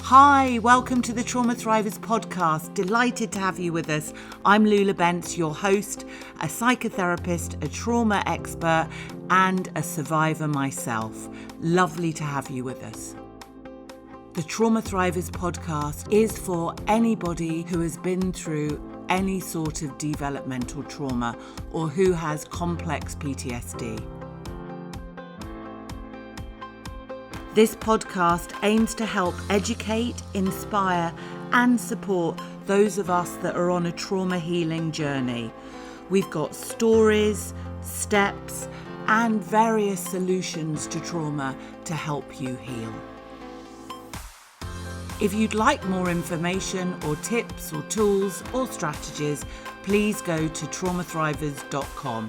Hi, welcome to the Trauma Thrivers podcast. Delighted to have you with us. I'm Lula Bentz, your host, a psychotherapist, a trauma expert, and a survivor myself. Lovely to have you with us. The Trauma Thrivers podcast is for anybody who has been through any sort of developmental trauma or who has complex PTSD. This podcast aims to help educate, inspire, and support those of us that are on a trauma healing journey. We've got stories, steps, and various solutions to trauma to help you heal. If you'd like more information or tips or tools or strategies, please go to traumathrivers.com.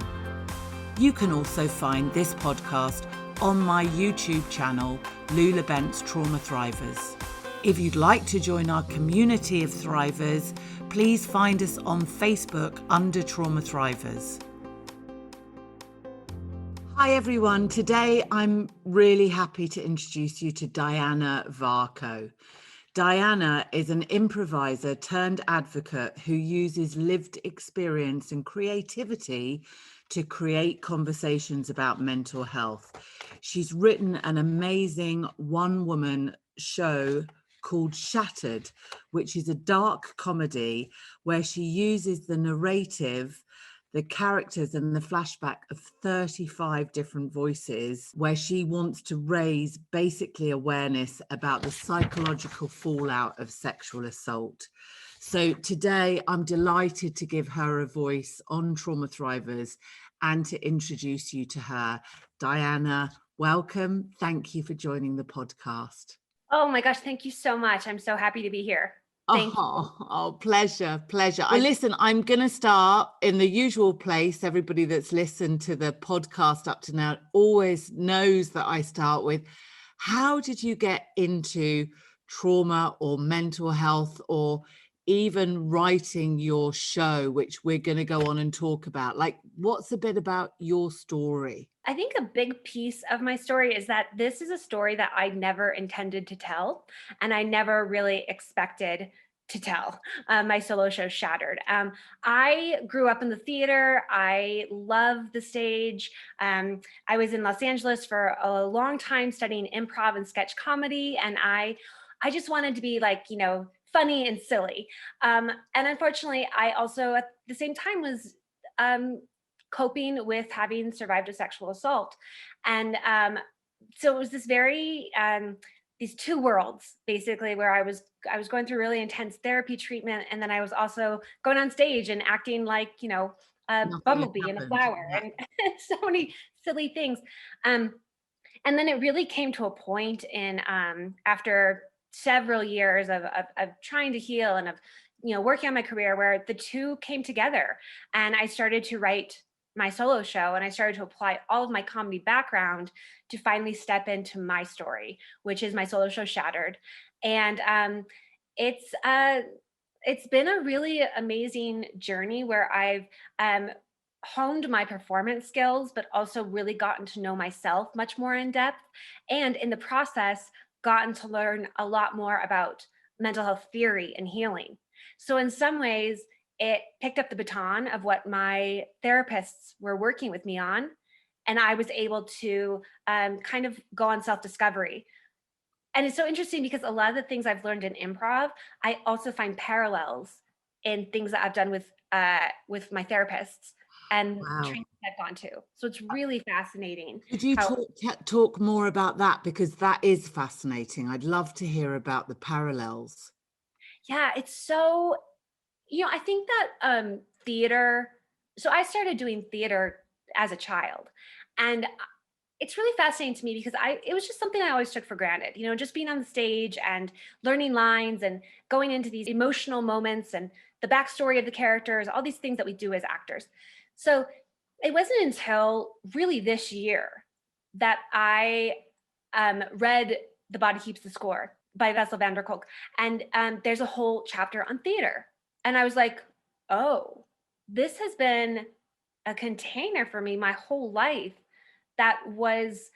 You can also find this podcast on my YouTube channel, Lula Bentz Trauma Thrivers. If you'd like to join our community of thrivers, please find us on Facebook under Trauma Thrivers. Hi everyone, today I'm really happy to introduce you to Diana Varco. Diana is an improviser turned advocate who uses lived experience and creativity to create conversations about mental health. She's written an amazing one-woman show called Shattered, which is a dark comedy where she uses the narrative, the characters and the flashback of 35 different voices, where she wants to raise basically awareness about the psychological fallout of sexual assault. So today I'm delighted to give her a voice on Trauma Thrivers and to introduce you to her. Diana, welcome. Thank you for joining the podcast. Oh my gosh, thank you so much. I'm so happy to be here. Thank you. Oh, pleasure. Well, listen, I'm going to start in the usual place. Everybody that's listened to the podcast up to now always knows that I start with, how did you get into trauma or mental health or even writing your show, which we're going to go on and talk about? Like, what's a bit about your story? I think a big piece of my story is that this is a story that I never intended to tell, and I never really expected to tell. My solo show, Shattered. I grew up in the theater. I love the stage. I was in Los Angeles for a long time studying improv and sketch comedy, and I just wanted to be like, funny and silly. And unfortunately, I also at the same time was coping with having survived a sexual assault. And so it was this very, these two worlds basically, where I was going through really intense therapy treatment. And then I was also going on stage and acting like, a bumblebee and a flower and so many silly things. And then it really came to a point in after several years of trying to heal and of working on my career, where the two came together, and I started to write my solo show, and I started to apply all of my comedy background to finally step into my story, which is my solo show, Shattered. And it's been a really amazing journey where I've honed my performance skills, but also really gotten to know myself much more in depth, and in the process gotten to learn a lot more about mental health theory and healing. So in some ways, it picked up the baton of what my therapists were working with me on, and I was able to kind of go on self-discovery. And it's so interesting because a lot of the things I've learned in improv, I also find parallels in things that I've done with my therapists and trainings I've gone to. So it's really fascinating. Could you talk more about that? Because that is fascinating. I'd love to hear about the parallels. Yeah, it's so, I think that theater, so I started doing theater as a child, and it's really fascinating to me because it was just something I always took for granted, just being on the stage and learning lines and going into these emotional moments and the backstory of the characters, all these things that we do as actors. So it wasn't until really this year that I read The Body Keeps the Score by Bessel van der Kolk. And there's a whole chapter on theater. And I was like, oh, this has been a container for me my whole life that was,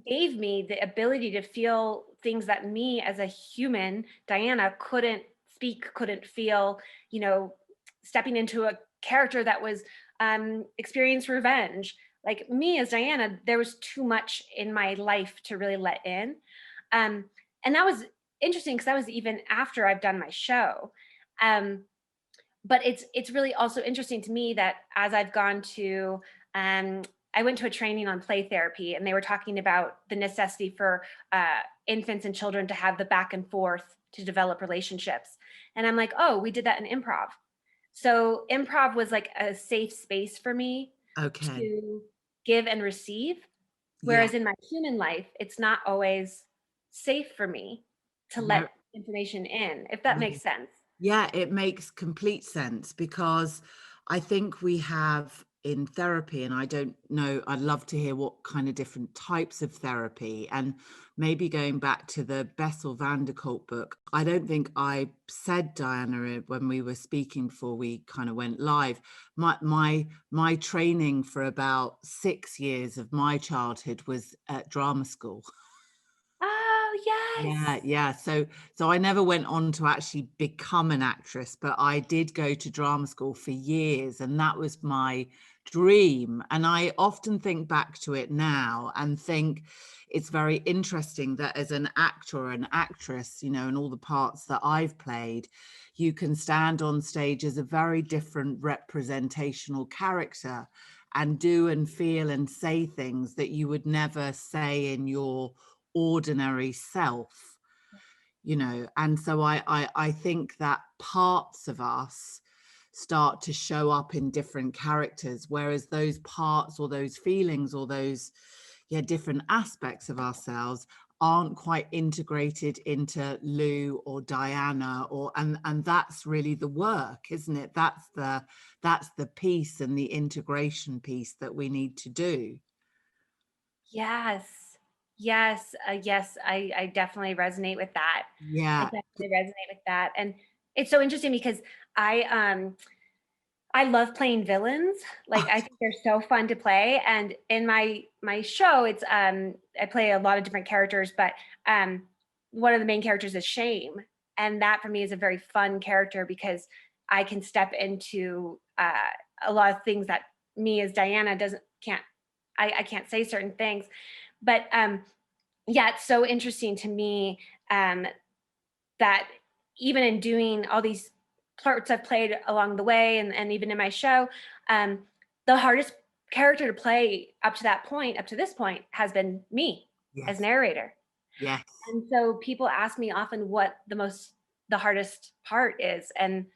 gave me the ability to feel things that me as a human, Diana, couldn't speak, couldn't feel, you know, stepping into a character that was experienced revenge. Like me as Diana, there was too much in my life to really let in. Um, and that was interesting because that was even after I've done my show. Um, but it's really also interesting to me that as I've gone to um, I went to a training on play therapy, and they were talking about the necessity for infants and children to have the back and forth to develop relationships. And I'm like, oh, we did that in improv. So improv was like a safe space for me Okay. to give and receive. Yeah. Whereas in my human life, it's not always safe for me to No, let information in, if that no. makes sense. Yeah, it makes complete sense because I think we have in therapy, and I don't know, I'd love to hear what kind of different types of therapy, and maybe going back to the Bessel van der Kolk book. I don't think I said, Diana, when we were speaking before we kind of went live, my training for about 6 years of my childhood was at drama school. Oh, Yeah, yes. yeah. So I never went on to actually become an actress, but I did go to drama school for years, and that was my dream. And I often think back to it now and think it's very interesting that as an actor or an actress, and all the parts that I've played, you can stand on stage as a very different representational character and do and feel and say things that you would never say in your ordinary self. And so I think that parts of us start to show up in different characters, whereas those parts or those feelings or those different aspects of ourselves aren't quite integrated into Lou or Diana, and that's really the work, isn't it? That's the piece and the integration piece that we need to do. Yes. Yes. Yes. I definitely resonate with that. I Yeah. definitely resonate with that. And it's so interesting because I um I love playing villains. Like I think they're so fun to play. And in my show, it's I play a lot of different characters, but um one of the main characters is Shame. And that for me is a very fun character because I can step into a lot of things that me as Diana doesn't can't I can't say certain things. But yeah, it's so interesting to me um, that even in doing all these parts I've played along the way, and even in my show, um, the hardest character to play up to that point, up to this point, has been me as Yes. narrator. Yes. And so people ask me often what the hardest part is, and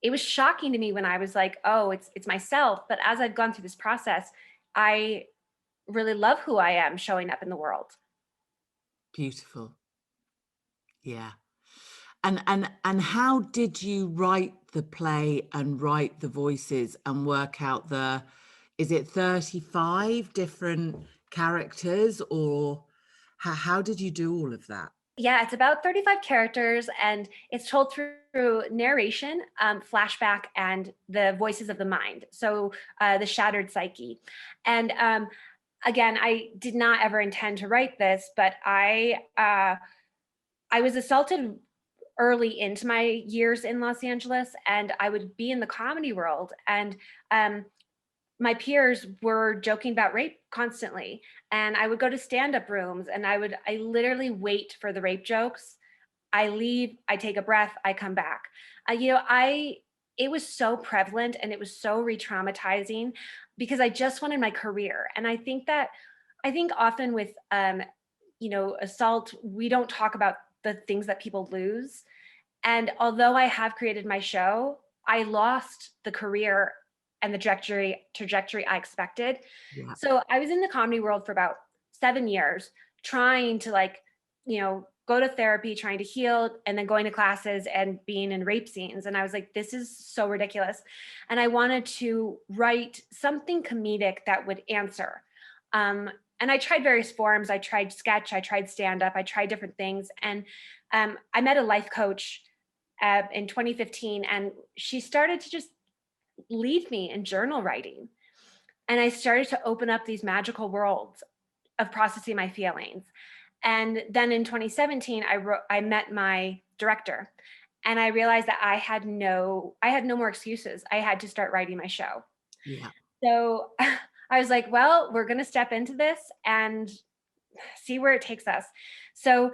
it was shocking to me when I was like, "Oh, it's myself." But as I've gone through this process, I really love who I am showing up in the world. Beautiful. Yeah. And how did you write the play and write the voices and work out is it 35 different characters, or how did you do all of that? Yeah, it's about 35 characters, and it's told through narration, flashback, and the voices of the mind. So the shattered psyche. And again, I did not ever intend to write this, but I was assaulted early into my years in Los Angeles, and I would be in the comedy world, and um, my peers were joking about rape constantly, and I would go to stand-up rooms, and I literally wait for the rape jokes. I leave, I take a breath, I come back. I it was so prevalent, and it was so re-traumatizing because I just wanted my career. And I think often with assault, we don't talk about the things that people lose. And although I have created my show, I lost the career and the trajectory I expected. Yeah. So I was in the comedy world for about 7 years, trying to go to therapy, trying to heal, and then going to classes and being in rape scenes. And I was like, this is so ridiculous. And I wanted to write something comedic that would answer. Um, and I tried various forms. I tried sketch, I tried stand up, I tried different things. And I met a life coach in 2015, and she started to just lead me in journal writing. And I started to open up these magical worlds. of processing my feelings. And then in 2017, I met my director, and I realized that I had no more excuses. I had to start writing my show. Yeah. So I was like, well, we're going to step into this and see where it takes us. So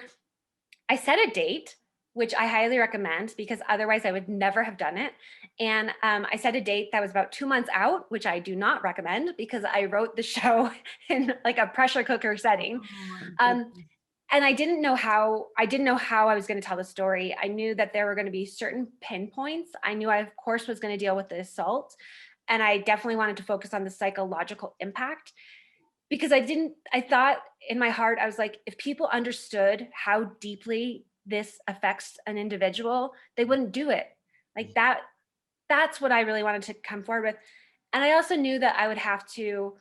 I set a date, which I highly recommend because otherwise I would never have done it. And I set a date that was about 2 months out, which I do not recommend because I wrote the show in like a pressure cooker setting. Oh my Um, goodness. and I didn't know how I was going to tell the story. I knew that there were going to be certain pinpoints. I knew I, of course, was going to deal with the assault. And I definitely wanted to focus on the psychological impact because I thought in my heart, I was like, if people understood how deeply this affects an individual, they wouldn't do it. Like that's what I really wanted to come forward with. And I also knew that I would have to,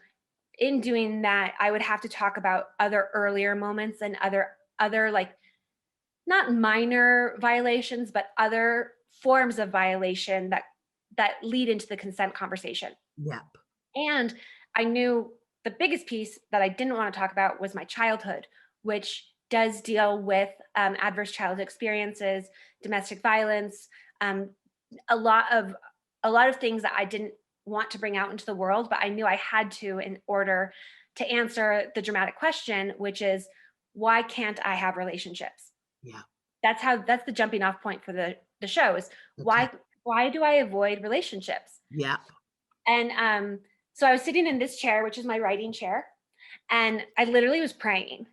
in doing that, I would have to talk about other earlier moments and other like not minor violations, but other forms of violation that lead into the consent conversation. Yep. And I knew the biggest piece that I didn't want to talk about was my childhood, which does deal with adverse childhood experiences, domestic violence, um, a lot of a lot of things that I didn't want to bring out into the world, but I knew I had to in order to answer the dramatic question, which is why can't I have relationships? Yeah. That's the jumping off point for the show is Okay. why do I avoid relationships? Yep. And so I was sitting in this chair, which is my writing chair, and I literally was praying.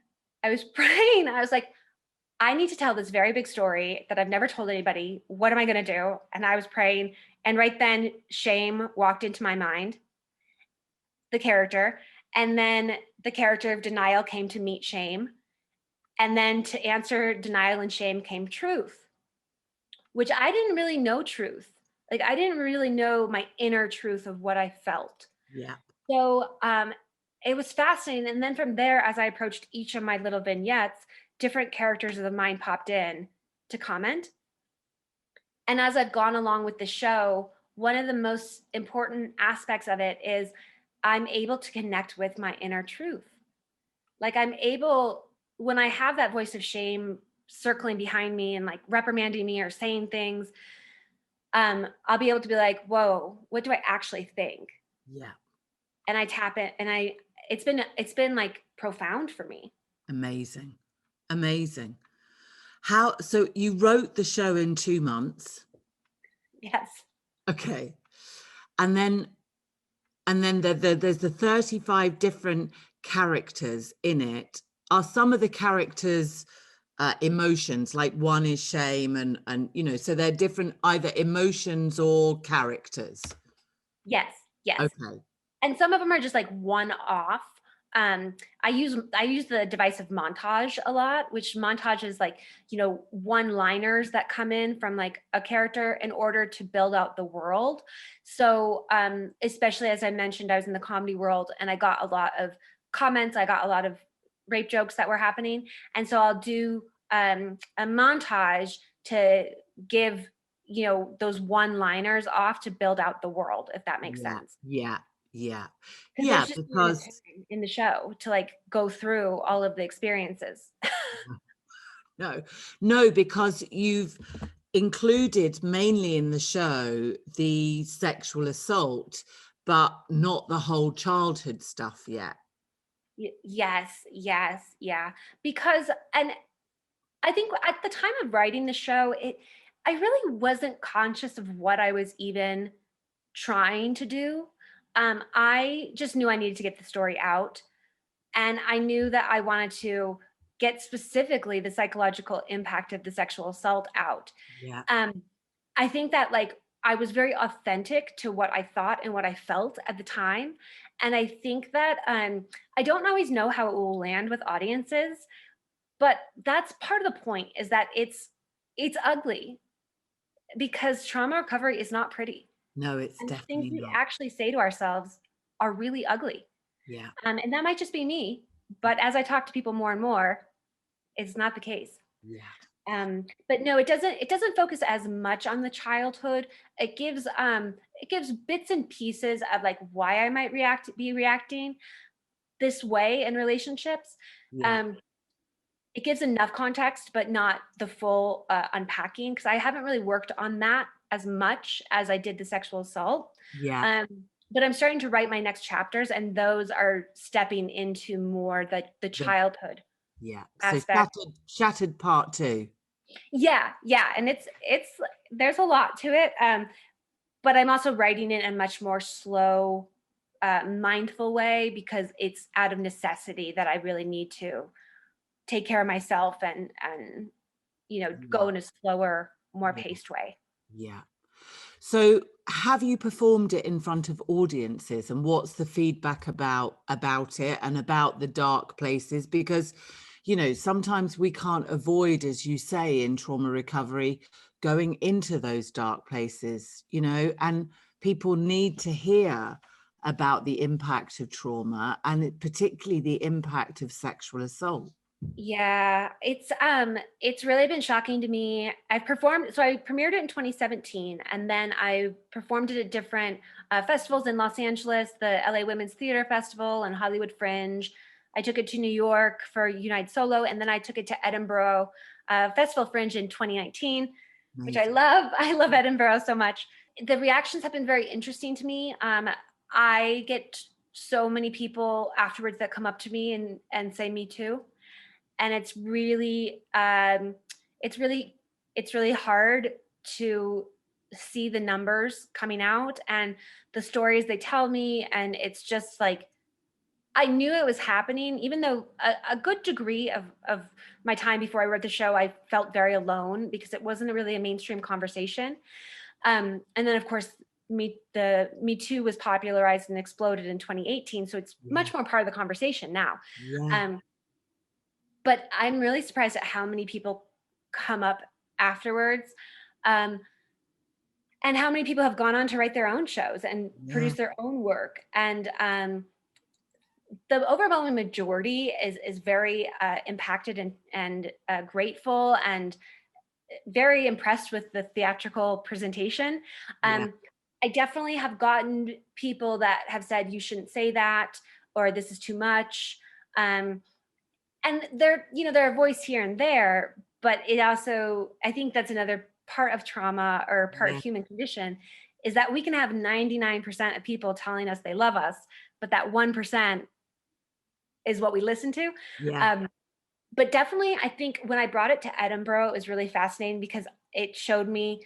I was praying. I was like, I need to tell this very big story that I've never told anybody. What am I going to do? And I was praying. And right then, shame walked into my mind, the character. And then the character of denial came to meet shame. And then to answer denial and shame came truth, which I didn't really know truth. Like, I didn't really know my inner truth of what I felt. Yep. So it was fascinating. And then from there, as I approached each of my little vignettes, different characters of the mind popped in to comment. And as I've gone along with the show, one of the most important aspects of it is I'm able to connect with my inner truth. Like I'm able, when I have that voice of shame circling behind me and like reprimanding me or saying things, I'll be able to be like, whoa, what do I actually think? Yeah. And I tap it and it's been like profound for me. Amazing. Amazing. How, so you wrote the show in 2 months. Yes. Okay. And then, there's the 35 different characters in it. Are some of the characters emotions, like one is shame and so they're different either emotions or characters? Yes. Yes. Okay. And some of them are just like one off. I use the device of montage a lot, which montage is like, one liners that come in from like a character in order to build out the world. So especially as I mentioned, I was in the comedy world and I got a lot of comments, I got a lot of rape jokes that were happening. And so I'll do a montage to give those one liners off to build out the world, if that makes Yeah. sense. Yeah. Yeah. Because Yeah, there's just not enough because time in the show to like go through all of the experiences. no, no, because you've included mainly in the show the sexual assault, but not the whole childhood stuff yet. Yes, yes, yeah. Because and I think at the time of writing the show, I really wasn't conscious of what I was even trying to do. I just knew I needed to get the story out. And I knew that I wanted to get specifically the psychological impact of the sexual assault out. Yeah. Um, I think that like I was very authentic to what I thought and what I felt at the time. And I think that I don't always know how it will land with audiences, but that's part of the point is that it's ugly because trauma recovery is not pretty. No, it's And the things definitely we not. actually say to ourselves are really ugly. Yeah. And that might just be me, but as I talk to people more and more, it's not the case. Yeah. But no, it doesn't focus as much on the childhood. It gives bits and pieces of like why I might be reacting, this way in relationships. Yeah. Um, it gives enough context, but not the full unpacking, because I haven't really worked on that as much as I did the sexual assault. Yeah. Um, but I'm starting to write my next chapters, and those are stepping into more the The, childhood yeah. So aspect. shattered part two. Yeah, yeah, and it's there's a lot to it. But I'm also writing it in a much more slow, mindful way, because it's out of necessity that I really need to take care of myself and go Yeah. in a slower, more Yeah. paced way. Yeah. So have you performed it in front of audiences, and what's the feedback about it and about the dark places? Because, sometimes we can't avoid, as you say, in trauma recovery, going into those dark places, and people need to hear about the impact of trauma, and particularly the impact of sexual assault. Yeah, it's really been shocking to me. I premiered it in 2017, and then I performed it at different festivals in Los Angeles, the LA Women's Theater Festival and Hollywood Fringe. I took it to New York for Unite Solo, and then I took it to Edinburgh Festival Fringe in 2019, which I Amazing. love. I love Edinburgh so much. The reactions have been very interesting to me. I get so many people afterwards that come up to me and say me too, and it's really it's really hard to see the numbers coming out and the stories they tell me, and it's just like I knew it was happening, even though a good degree of my time before I wrote the show, I felt very alone because it wasn't really a mainstream conversation. And then, of course, Me Too was popularized and exploded in 2018, so it's Yeah. much more part of the conversation now. Yeah. Um, but I'm really surprised at how many people come up afterwards, um, and how many people have gone on to write their own shows and Yeah. produce their own work. And the overwhelming majority is very impacted and grateful and very impressed with the theatrical presentation. Yeah. I definitely have gotten people that have said you shouldn't say that, or this is too much. And there are voice here and there, but it also, I think that's another part of trauma or part of Yeah. human condition, is that we can have 99% of people telling us they love us, but that 1% is what we listen to. Yeah. um, but definitely, I think when I brought it to Edinburgh, it was really fascinating because it showed me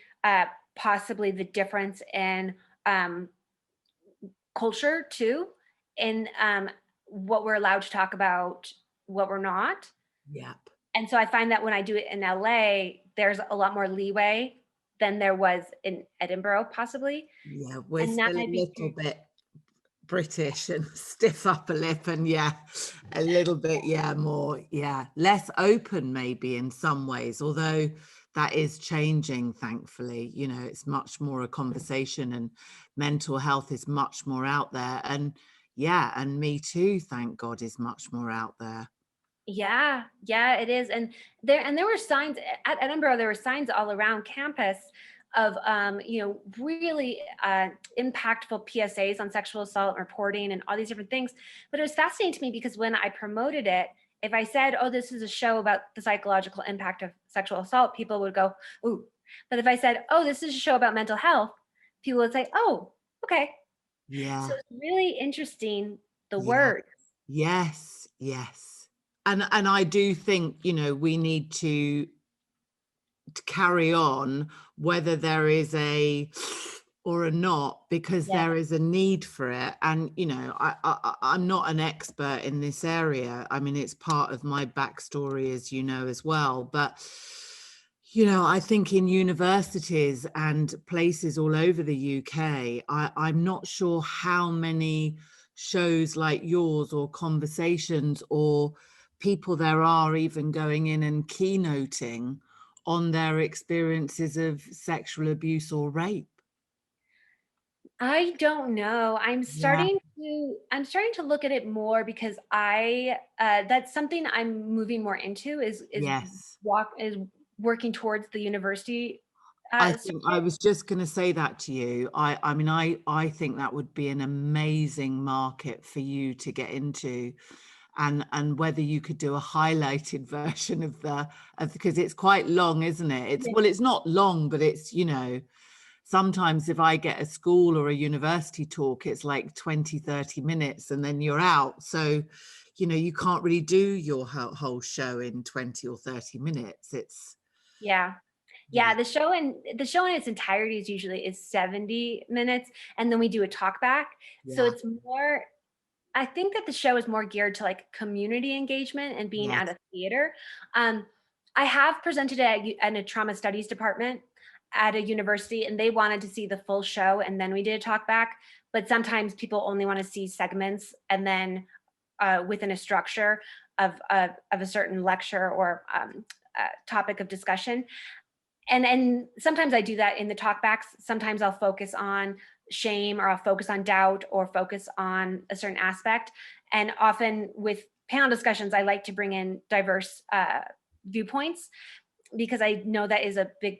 possibly the difference in um, culture too, in what we're allowed to talk about, what we're not. Yeah. And so I find that when I do it in LA, there's a lot more leeway than there was in Edinburgh, possibly. Yeah, we're And that still a might be little true. bit British and stiff upper lip, and yeah, a little bit, yeah, more, yeah, less open maybe in some ways, although that is changing, thankfully. It's much more a conversation, and mental health is much more out there. And yeah, and Me Too, thank God, is much more out there. Yeah, yeah, it is. And there were signs at Edinburgh, there were signs all around campus of really impactful PSAs on sexual assault reporting and all these different things. But it was fascinating to me because when I promoted it, if I said, "Oh, this is a show about the psychological impact of sexual assault," people would go, "Ooh." But if I said, "Oh, this is a show about mental health," people would say, "Oh, okay." So Yeah, it's really interesting, the yeah, word. yes, yes. And I do think, we need to carry on, whether there is a or a not, because Yeah. there is a need for it. And I'm not an expert in this area. I mean, it's part of my backstory, as you know, as well. But I think in universities and places all over the UK, I'm not sure how many shows like yours or conversations or people there are even going in and keynoting on their experiences of sexual abuse or rape. I don't know. Yeah. I'm starting to look at it more because I that's something I'm moving more into is Yes. walk is working towards the university I So think I was just going to say that to you. I mean, I think that would be an amazing market for you to get into, and whether you could do a highlighted version of because it's quite long, isn't it? It's yeah, well, it's not long, but it's sometimes if I get a school or a university talk, it's like 20, 30 minutes and then you're out. So, you can't really do your whole show in 20 or 30 minutes. It's yeah. yeah, Yeah, the show in its entirety is usually 70 minutes, and then we do a talk back. So yeah, it's more I think that the show is more geared to, like, community engagement and being at yes, a theater. Um, I have presented at a trauma studies department at a university, and they wanted to see the full show, and then we did a talk back, but sometimes people only wanna see segments and then, within a structure of a certain lecture or, topic of discussion. And sometimes I do that in the talkbacks. Sometimes I'll focus on shame, or I'll focus on doubt, or focus on a certain aspect. And often with panel discussions, I like to bring in diverse viewpoints, because I know that is a big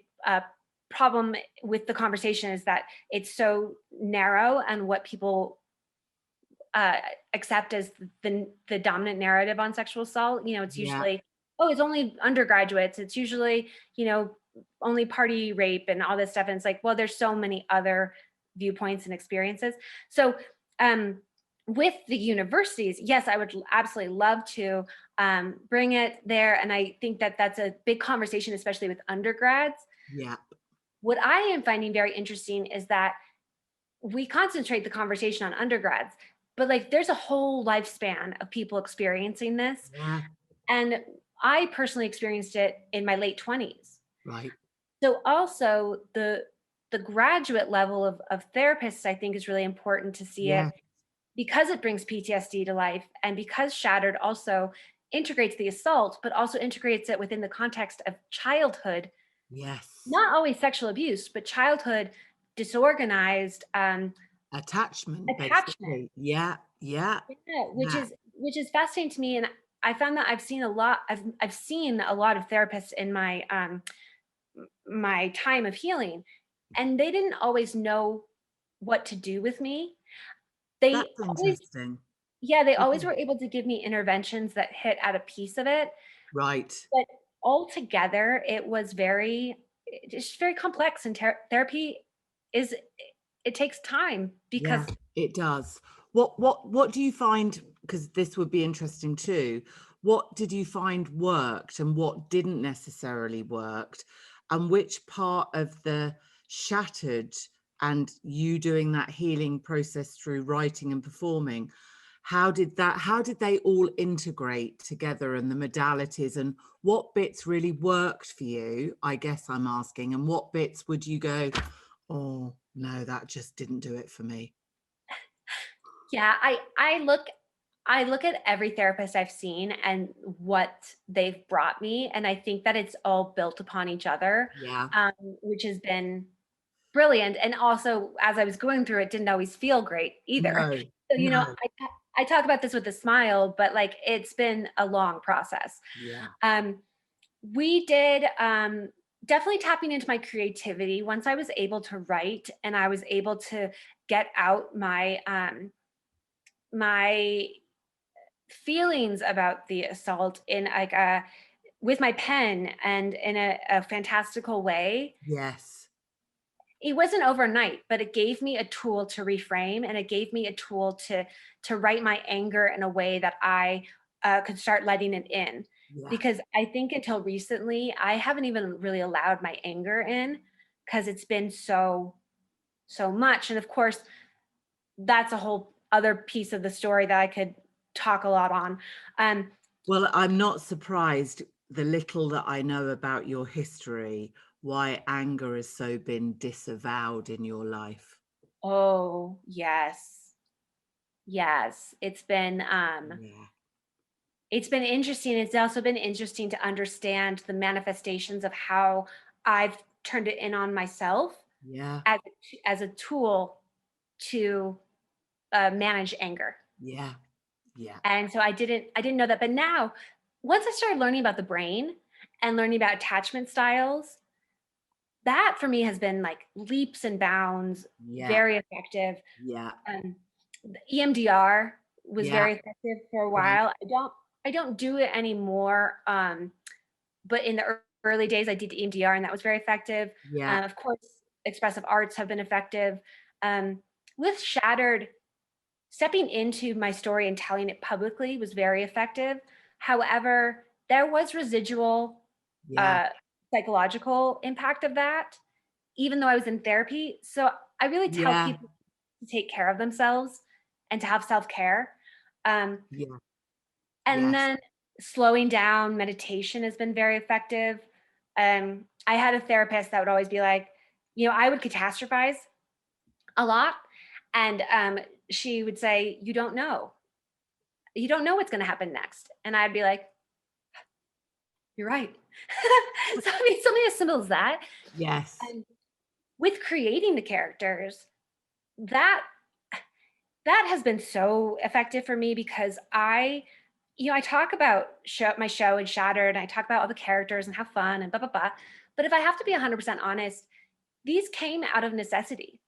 problem with the conversation, is that it's so narrow, and what people uh, accept as the dominant narrative on sexual assault. It's yeah, usually, oh, it's only undergraduates. It's usually, only party rape and all this stuff. And it's like, well, there's so many other viewpoints and experiences. So, um, with the universities, yes, I would absolutely love to bring it there. And I think that that's a big conversation, especially with undergrads. yeah, What I am finding very interesting is that we concentrate the conversation on undergrads, but like there's a whole lifespan of people experiencing this. yeah, And I personally experienced it in my late 20s. right, So also the graduate level of therapists, I think, is really important to see yeah, it, because it brings PTSD to life, and because Shattered also integrates the assault, but also integrates it within the context of childhood, yes. not always sexual abuse, but childhood disorganized Attachment, attachment. basically. Yeah, yeah, Yeah, which yeah, is fascinating to me. And I found that I've seen a lot of therapists in my time of healing, and they didn't always know what to do with me. They that's always interesting. Yeah, they always Okay. were able to give me interventions that hit at a piece of it, Right. but altogether it was just very complex. And therapy is it takes time, because Yeah, it does. What do you find, because this would be interesting too, what did you find worked and what didn't necessarily worked? And which part of the shattered and you doing that healing process through writing and performing, how did they all integrate together, and the modalities, and what bits really worked for you, I guess I'm asking, and what bits would you go, oh, no, that just didn't do it for me. yeah, I look at every therapist I've seen and what they've brought me, and I think that it's all built upon each other, Yeah. which has been brilliant. And also, as I was going through it, didn't always feel great either. No, So, no. I talk about this with a smile, but like it's been a long process. Yeah. Um, we did definitely tapping into my creativity once I was able to write, and I was able to get out my feelings about the assault in like a with my pen and in a fantastical way. Yes. It wasn't overnight, but it gave me a tool to reframe, and it gave me a tool to write my anger in a way that I could start letting it in. Yeah. Because I think until recently, I haven't even really allowed my anger in, because it's been so much. And of course, that's a whole other piece of the story that I could talk a lot on. Um, Well, I'm not surprised, the little that I know about your history, why anger has so been disavowed in your life. oh yes, yes, Yeah. it's been interesting. It's also been interesting to understand the manifestations of how I've turned it in on myself Yeah. as a tool to manage anger. Yeah. Yeah. And so I didn't know that, but now once I started learning about the brain and learning about attachment styles, that for me has been like leaps and bounds, Yeah. very effective. Yeah. The EMDR was Yeah. very effective for a Yeah. while. I don't do it anymore. But in the early days, I did EMDR, and that was very effective. Yeah. Of course, expressive arts have been effective. Um, with Shattered, stepping into my story and telling it publicly was very effective. However, there was residual Yeah. uh, psychological impact of that, even though I was in therapy. So I really tell Yeah. people to take care of themselves and to have self care. Um, Yeah. and Yes. then slowing down, meditation has been very effective. I had a therapist that would always be like, I would catastrophize a lot. And she would say, You don't know. You don't know what's going to happen next. And I'd be like, You're right. So, I mean, something as simple as that. Yes. And with creating the characters, that that has been so effective for me because I talk about my show and Shattered, and I talk about all the characters and how fun and blah blah blah. But if I have to be 100% honest, these came out of necessity.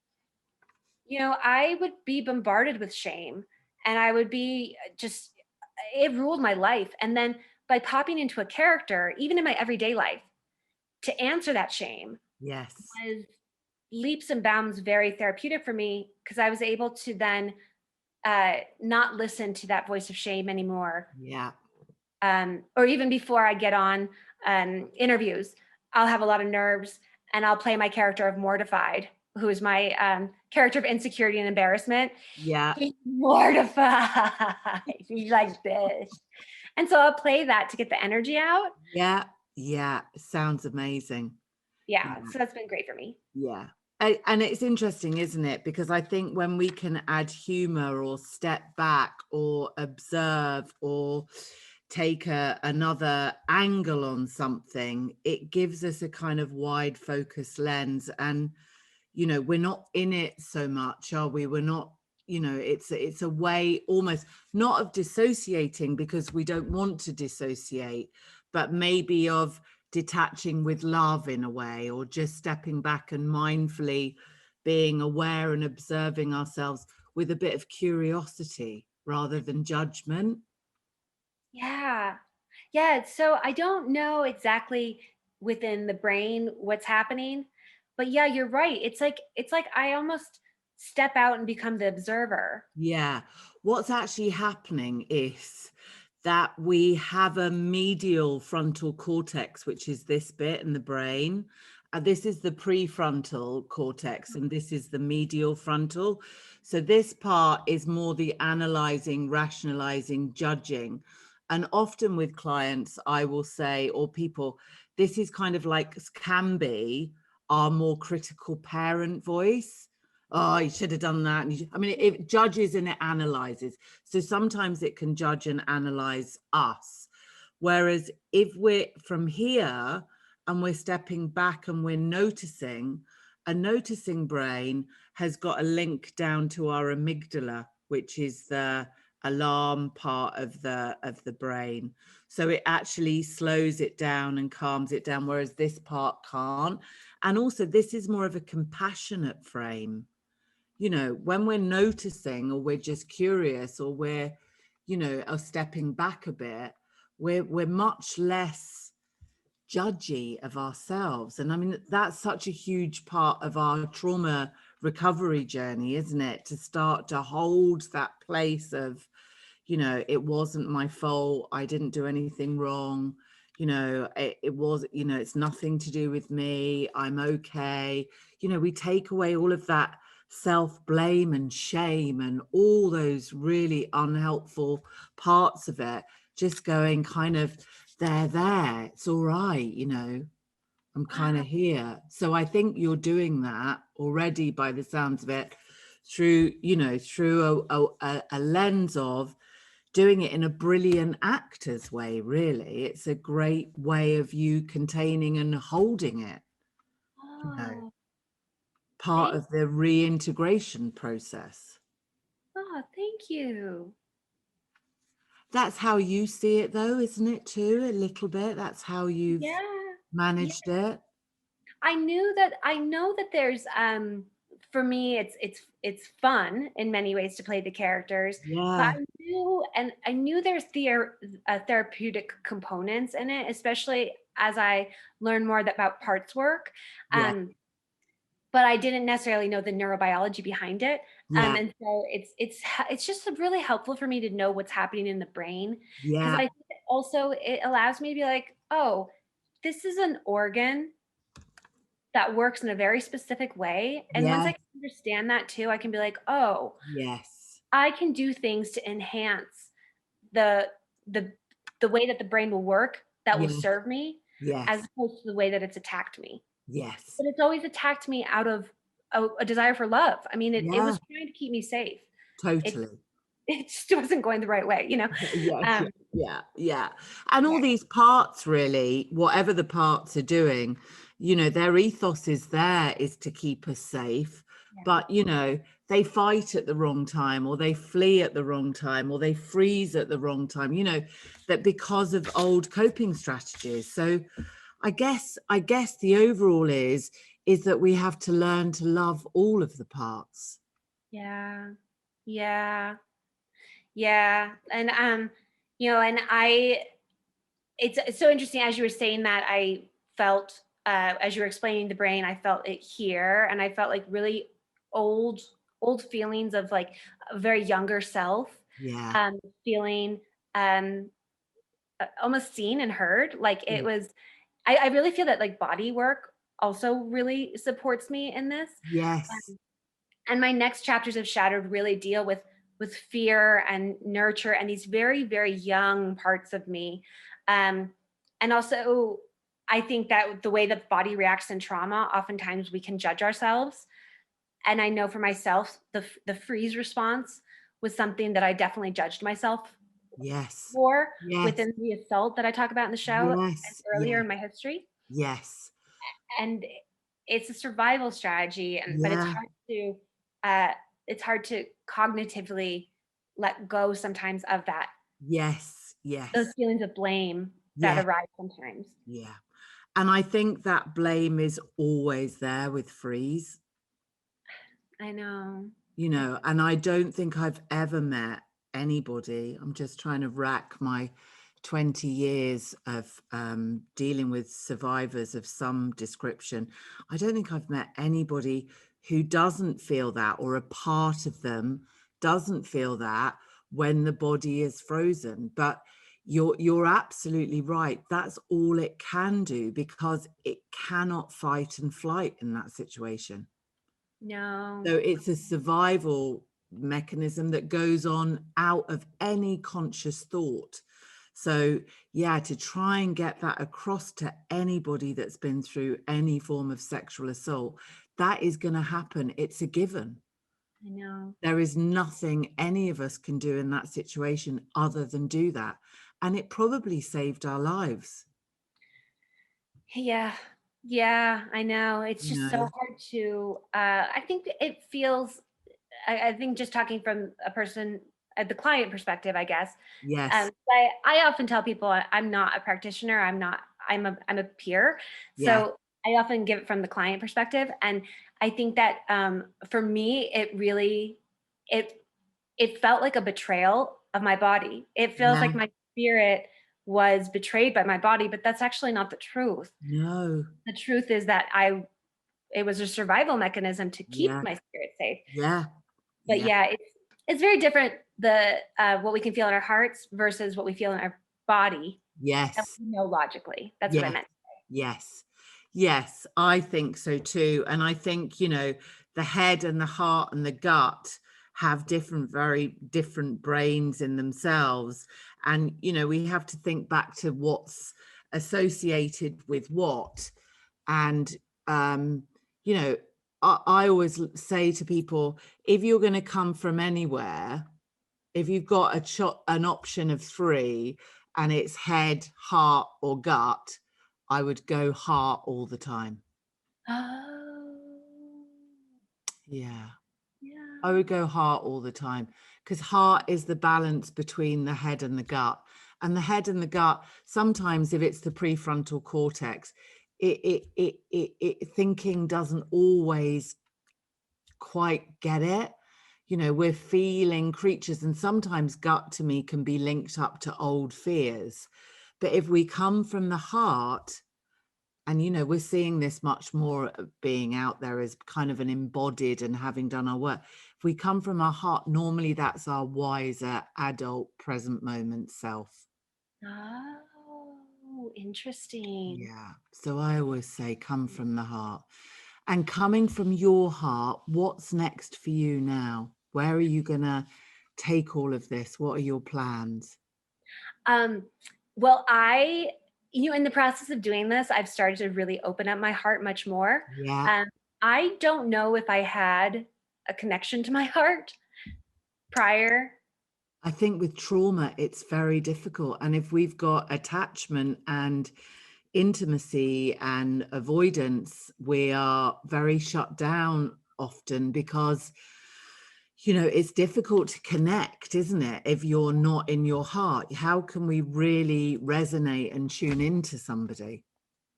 I would be bombarded with shame, and I would be just it ruled my life. And then by popping into a character, even in my everyday life, to answer that shame Yes. was leaps and bounds very therapeutic for me because I was able to then not listen to that voice of shame anymore. Yeah. Or even before I get on interviews, I'll have a lot of nerves and I'll play my character of Mortified, who is my character of insecurity and embarrassment. Yeah. He's mortified. He's like this. And so I'll play that to get the energy out. Yeah. Yeah. Sounds amazing. Yeah. Yeah. So that's been great for me. Yeah. And it's interesting, isn't it? Because I think when we can add humor or step back or observe or take another angle on something, it gives us a kind of wide focus lens. And, we're not in it so much, are we? We're not, it's a way almost not of dissociating because we don't want to dissociate, but maybe of detaching with love in a way, or just stepping back and mindfully being aware and observing ourselves with a bit of curiosity rather than judgment. Yeah. Yeah. So I don't know exactly within the brain what's happening, but yeah, you're right. It's like I almost step out and become the observer. Yeah. What's actually happening is that we have a medial frontal cortex, which is this bit in the brain. This is the prefrontal cortex, and this is the medial frontal. So this part is more the analyzing, rationalizing, judging. And often with clients, I will say, or people, this is kind of like can be our more critical parent voice. Oh, you should have done that. I mean, it judges and it analyzes. So sometimes it can judge and analyze us. Whereas if we're from here and we're stepping back and we're noticing, a noticing brain has got a link down to our amygdala, which is the alarm part of the brain. So it actually slows it down and calms it down, whereas this part can't. And also this is more of a compassionate frame. When we're noticing or we're just curious or we're, are stepping back a bit, we're much less judgy of ourselves. And I mean, that's such a huge part of our trauma recovery journey, isn't it? To start to hold that place of, it wasn't my fault. I didn't do anything wrong. It was, it's nothing to do with me. I'm okay. We take away all of that self-blame and shame and all those really unhelpful parts of it, just going kind of, there, it's all right, I'm kind Wow. of here. So I think you're doing that already by the sounds of it, through a lens of doing it in a brilliant actor's way. Really, it's a great way of you containing and holding it, you know Oh, part thank of the reintegration process. thank you. That's how you see it though, isn't it, too? A little bit, that's how you've Yeah. Yeah. managed it. I know that there's for me it's fun in many ways to play the characters, but Yeah, I knew there's therapeutic components in it, especially as I learn more about parts work. yeah, Um, but I didn't necessarily know the neurobiology behind it. yeah, And so it's just really helpful for me to know what's happening in the brain, because I yeah, think that also it allows me to be like, oh, this is an organ that works in a very specific way. And once yeah, I can understand that too, I can be like, oh, yes, I can do things to enhance the the the way that the brain will work that will yes, serve me, as yes, opposed to the way that it's attacked me. yes, But it's always attacked me out of a desire for love. I mean, it yeah, was trying to keep me safe. It totally. it just wasn't going the right way, you know? Yeah, Um, yeah, yeah. And all yeah, these parts, really, whatever the parts are doing, their ethos is there is to keep us safe. yeah, But, they fight at the wrong time, or they flee at the wrong time, or they freeze at the wrong time, that because of old coping strategies. So I guess the overall is that we have to learn to love all of the parts. yeah, yeah, yeah. And and it's so interesting as you were saying that. I felt as you were explaining the brain, I felt it here, and I felt like really old old feelings of like a very younger self, Yeah. feeling um almost seen and heard. Like it Yeah. was, I really feel that like body work also really supports me in this. Yes. And my next chapters of Shattered really deal with fear and nurture and these very very young parts of me. um and also I think that the way the body reacts in trauma, oftentimes we can judge ourselves. And I know for myself, the freeze response was something that I definitely judged myself Yes. for, Yes. within the assault that I talk about in the show and Yes. earlier Yes. in my history. Yes. And it's a survival strategy, and but Yeah. uh it's hard to cognitively let go sometimes of that, Yes. those Yes. feelings of blame that Yeah. arise sometimes. Yeah. And I think that blame is always there with freeze, I know. and I don't think I've ever met anybody. I'm just trying to rack my 20 years of dealing with survivors of some description. I don't think I've met anybody who doesn't feel that, or a part of them doesn't feel that when the body is frozen. But you're absolutely right. That's all it can do, because it cannot fight and flight in that situation. No. So it's a survival mechanism that goes on out of any conscious thought. So, yeah, to try and get that across to anybody that's been through any form of sexual assault, that is going to happen. It's a given. I know. There is nothing any of us can do in that situation other than do that. And it probably saved our lives. Yeah. Yeah, I know. It's You just so know, hard to I think it feels, I think just talking from a person at the client perspective, I guess. yes, I often tell people I'm not a practitioner. I'm a peer. yeah, So I often give it from the client perspective. And I think that for me, it it felt like a betrayal of my body. It feels yeah, like my spirit was betrayed by my body, but that's actually not the truth. no, The truth is that I it was a survival mechanism to keep yeah, my spirit safe. yeah, But yeah, yeah, it's very different, the what we can feel in our hearts versus what we feel in our body that yes. we know logically. That's what I Yes, meant. yes, yes, I think so too. And I think, the head and the heart and the gut have different, very different brains in themselves. And, we have to think back to what's associated with what. And, um, you know, I always say to people, if you're going to come from anywhere, if you've got an option of three and it's head, heart, or gut, I would go heart all the time. Oh, Yeah, I yeah. would go heart all the time, because heart is the balance between the head and the gut. And the head and the gut, sometimes if it's the prefrontal cortex, thinking doesn't always quite get it. You know, we're feeling creatures, and sometimes gut to me can be linked up to old fears. But if we come from the heart, and you know, we're seeing this much more being out there as kind of an embodied and having done our work. If we come from our heart, normally that's our wiser adult present moment self. Oh, interesting. Yeah. So I always say come from the heart. And coming from your heart, what's next for you now? Where are you gonna take all of this? What are your plans? Um, well, in the process of doing this, I've started to really open up my heart much more. Yeah. Um, I don't know if I had a connection to my heart prior. I think with trauma, it's very difficult. And if we've got attachment and intimacy and avoidance, we are very shut down often because, you know, it's difficult to connect, isn't it? If you're not in your heart, how can we really resonate and tune into somebody?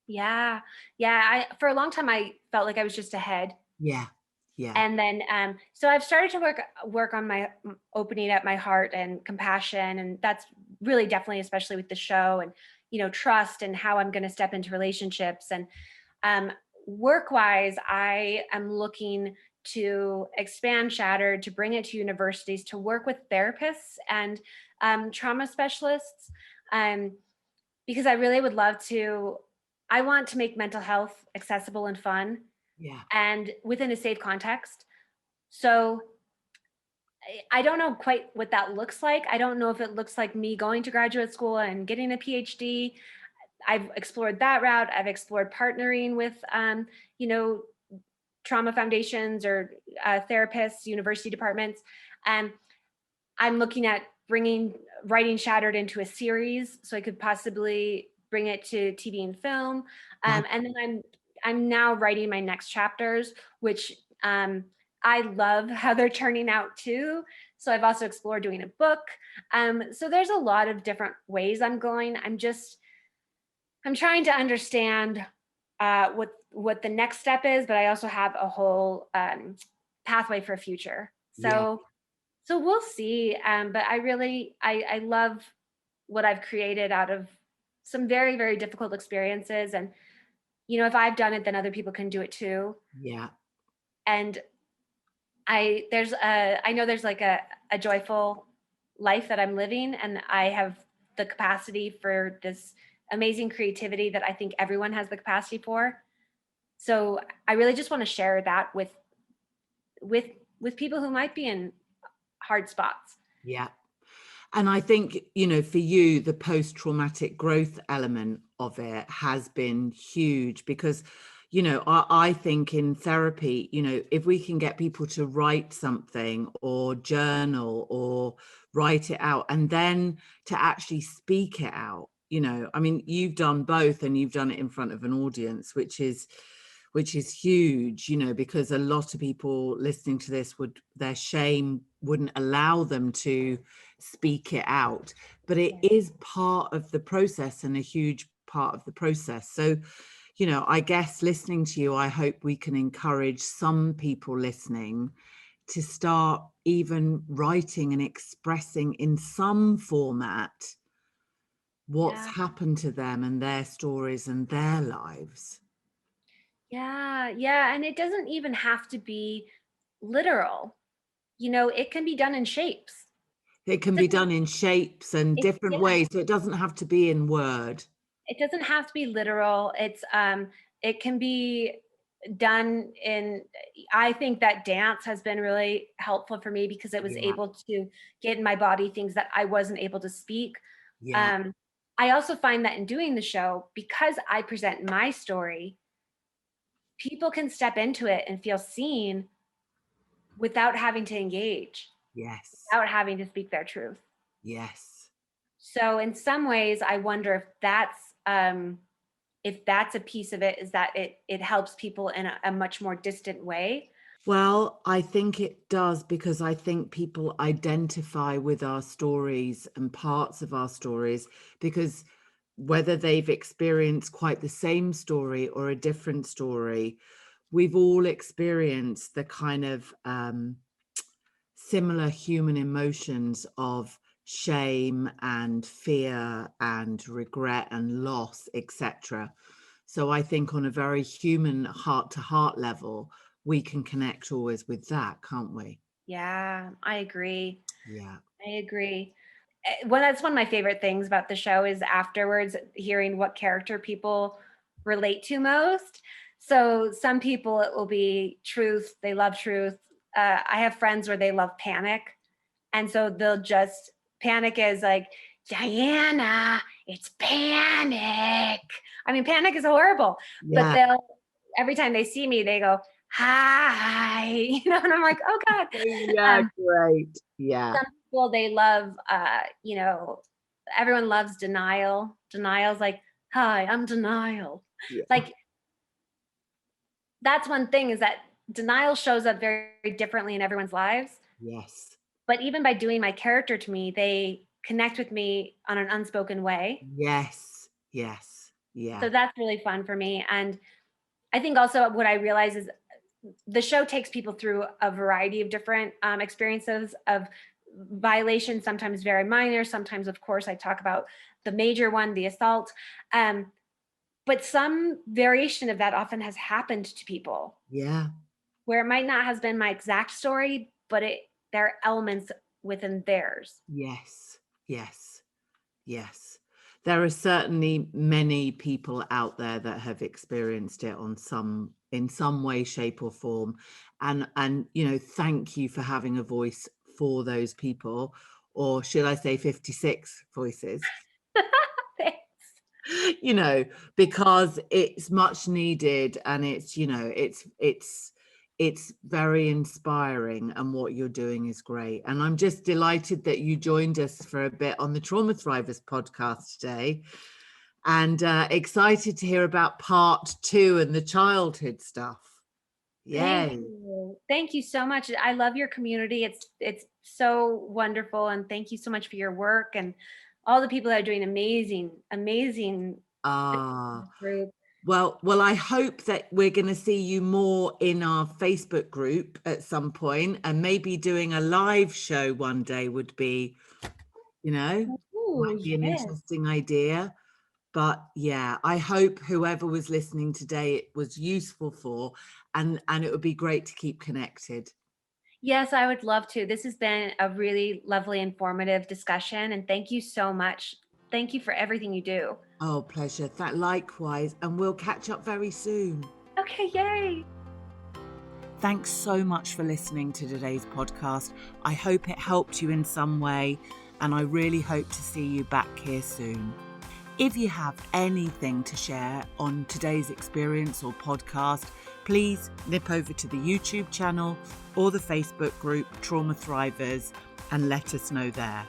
Yeah, yeah. For a long time, I felt like I was just a head. Yeah. Yeah. And then, so I've started to work on my opening up my heart and compassion, and that's really definitely, especially with the show, and trust and how I'm going to step into relationships. And um, work wise, I am looking to expand Shattered, to bring it to universities, to work with therapists and trauma specialists, um, because I really would love to. I want to make mental health accessible and fun, Yeah. and within a safe context. So I don't know quite what that looks like. I don't know if it looks like me going to graduate school and getting a PhD. I've explored that route. I've explored partnering with, you know, trauma foundations or therapists, university departments. Um, I'm looking at writing Shattered into a series, so I could possibly bring it to TV and film. That, And then I'm now writing my next chapters, which I love how they're turning out too. So I've also explored doing a book. So there's a lot of different ways I'm going. I'm trying to understand what the next step is, but I also have a whole pathway for future. yeah. So we'll see. But I love what I've created out of some very, very difficult experiences. And, if I've done it, then other people can do it too. Yeah. And I know there's like a joyful life that I'm living, and I have the capacity for this amazing creativity that I think everyone has the capacity for. So I really just want to share that with with people who might be in hard spots. Yeah. And I think, you know, for you, the post-traumatic growth element of it has been huge because, you know, I think in therapy, you know, if we can get people to write something or journal or write it out and then to actually speak it out, you know, I mean, you've done both and you've done it in front of an audience, which is huge, you know, because a lot of people listening to this their shame wouldn't allow them to speak it out, but it is part of the process and a huge part of the process. So, you know, I guess listening to you, I hope we can encourage some people listening to start even writing and expressing in some format what's Yeah. happened to them and their stories and their lives. Yeah, yeah, and it doesn't even have to be literal. It can be done in shapes. It can It be doesn't done in shapes and different yeah, ways, so it doesn't have to be in word. it doesn't have to be literal. It can be done in I think that dance has been really helpful for me because it was Yeah, able to get in my body things that I wasn't able to speak. yeah, Um, I also find that in doing the show, because I present my story, people can step into it and feel seen without having to engage, yes, without having to speak their truth. yes. So in some ways, I wonder if that's a piece of it, is that it helps people in a much more distant way. Well, I think it does because I think people identify with our stories and parts of our stories because whether they've experienced quite the same story or a different story, we've all experienced the kind of similar human emotions of shame and fear and regret and loss, etc. So I think on a very human heart-to-heart level, we can connect always with that, can't we? Yeah, I agree. Yeah. I agree. Well, that's one of my favorite things about the show is afterwards hearing what character people relate to most. So some people it will be truth, they love truth. I have friends where they love panic, and so they'll just panic is like, Diana, it's panic. I mean, panic is horrible, but Yeah. they'll every time they see me, they go, hi, and I'm like, oh God. Yeah, great. Yeah. Some people they love everyone loves denial. Denial's like, hi, I'm denial. Yeah. Like that's one thing is that denial shows up very, very differently in everyone's lives. Yes. But even by doing my character to me, they connect with me on an unspoken way. Yes. Yes. Yeah. So that's really fun for me. And I think also what I realize is the show takes people through a variety of different experiences of violations, sometimes very minor, sometimes, of course, I talk about the major one, the assault. But some variation of that often has happened to people Yeah. where it might not have been my exact story, but there are elements within theirs. Yes. Yes. Yes. There are certainly many people out there that have experienced it in some way, shape, or form. And thank you for having a voice for those people, or should I say 56 voices, because it's much needed, and it's very inspiring, and what you're doing is great. And I'm just delighted that you joined us for a bit on the Trauma Thrivers podcast today, and excited to hear about part 2 and the childhood stuff. Thank Yay. you. Thank you so much. I love your community. It's so wonderful. And thank you so much for your work and all the people that are doing amazing Ah, group. well, I hope that we're going to see you more in our Facebook group at some point, and maybe doing a live show one day would be, Ooh, might be an yes. interesting idea. But yeah, I hope whoever was listening today it was useful for, and it would be great to keep connected. Yes, I would love to. This has been a really lovely, informative discussion. And thank you so much. Thank you for everything you do. Oh, pleasure. Likewise, and we'll catch up very soon. Okay, yay. Thanks so much for listening to today's podcast. I hope it helped you in some way, and I really hope to see you back here soon. If you have anything to share on today's experience or podcast, please nip over to the YouTube channel or the Facebook group Trauma Thrivers and let us know there.